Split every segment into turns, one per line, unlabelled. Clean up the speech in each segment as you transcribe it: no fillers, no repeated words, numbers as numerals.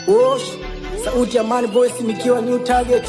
Osh, sauti ya Man Voice nikiwa new target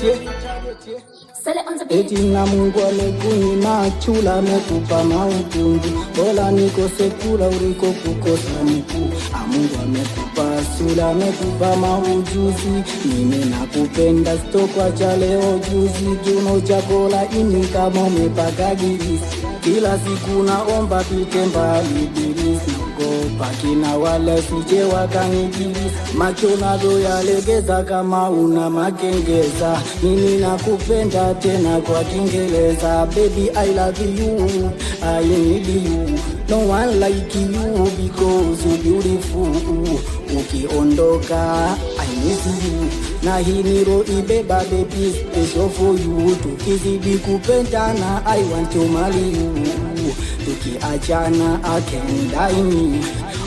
eti na Mungu amekunyima chula amekupa mautundu, bora nikose kula uliko kukosa mkuu. Mungu amekupa sura amekupa maujuzi, mimi nakupenda stokwa cha leo juzi. Kiuno chako laini kama umepaka gilisi, kila siku naomba pite mbali bilisi. Naogopa kina wale sije wakanigilisi, macho nazo yalegeza kama una makengeza. Mimi nakupenda tena kwa Kiingereza, baby I love you, I need you, no one like you because you beautiful. Ukiondoka I miss you, na hii niro ibeba baby special for you. Tukizidi kupendana I want to marry you, tukiachana I can die me.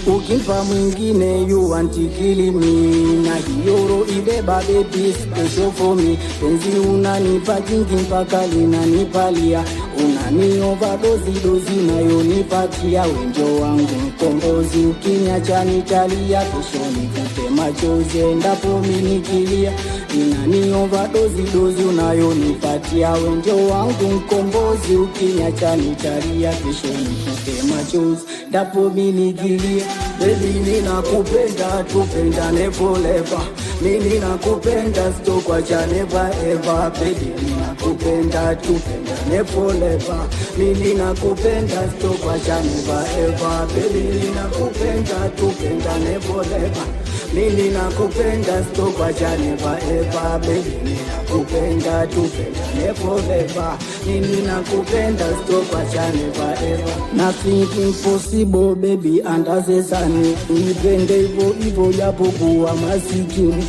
Ukimpa mwingine you want to kill me, na hiyo ibeba baby special for me. Penzi unanipa jingi mpaka linanipalia, unani overdose dozi unayonipatia. Wenjo wangu mkombozi, ukiniacha nitalia, kesho nivute machozi endapo mimi nikilia. Inani overdose dozi unayonipatia. Wenjo wangu mkombozi, ukiniacha nitalia, kesho nivute machozi endapo mimi nikilia. Baby ninakupenda, tupendane forever. Mimi nakupenda sitokwacha never ever. Baby ninakupenda, tupendane forever. Mimi nakupenda sitokwacha never ever. Baby ninakupenda, tupendane forever. Mimi nakupenda sitokwacha never ever. Baby ninakupenda, tupendane forever. Mimi nakupenda sitokwacha never ever. Nothing impossible baby under the sun. Nipende hivyo hivyo japokuwa masikini,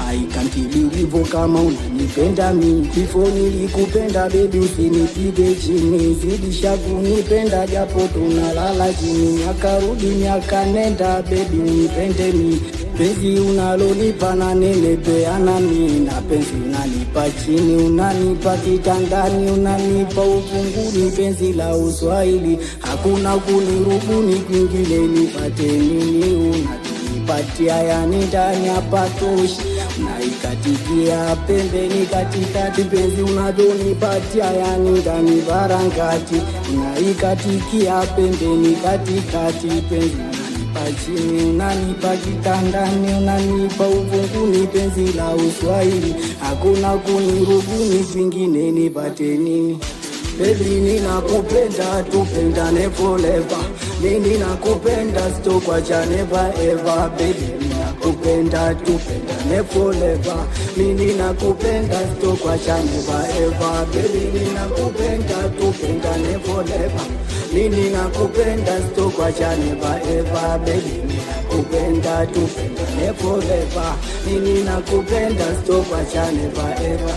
I can't believe kama unanipenda mimi. Before nilikupenda baby usinipige chini, zidisha kunipenda japo tunalala chini. Miaka rudi miaka nenda baby unipende mimi. Penzi unalonipa na nelepeana mimi, na penzi unanipa chini, unanipa kitandani, unanipa ufunguni. Penzi la Uswahili hakuna kunirubuni, kwingine nipate nini? Unanipatia yani ndani hapa toshi, unaikatikia pembeni katikati. Penzi unadonipatia yani ndani barangati, unaikatikia pembeni katikati. Penzi chini unanipa kitandani, unanipa ufunguni. Penzi la Uswahili hakuna kunirubuni, kwingine nipate nini? Baby ninakupenda, tupendane forever. Mimi nakupenda sitokwacha never ever. Baby ninakupenda, tupendane forever. Mimi nakupenda sitokwacha never ever. Baby ninakupenda, tupendane forever. Mimi nakupenda sitokwacha never ever. Baby ninakupenda, tupendane forever. Mimi nakupenda sitokwacha never ever.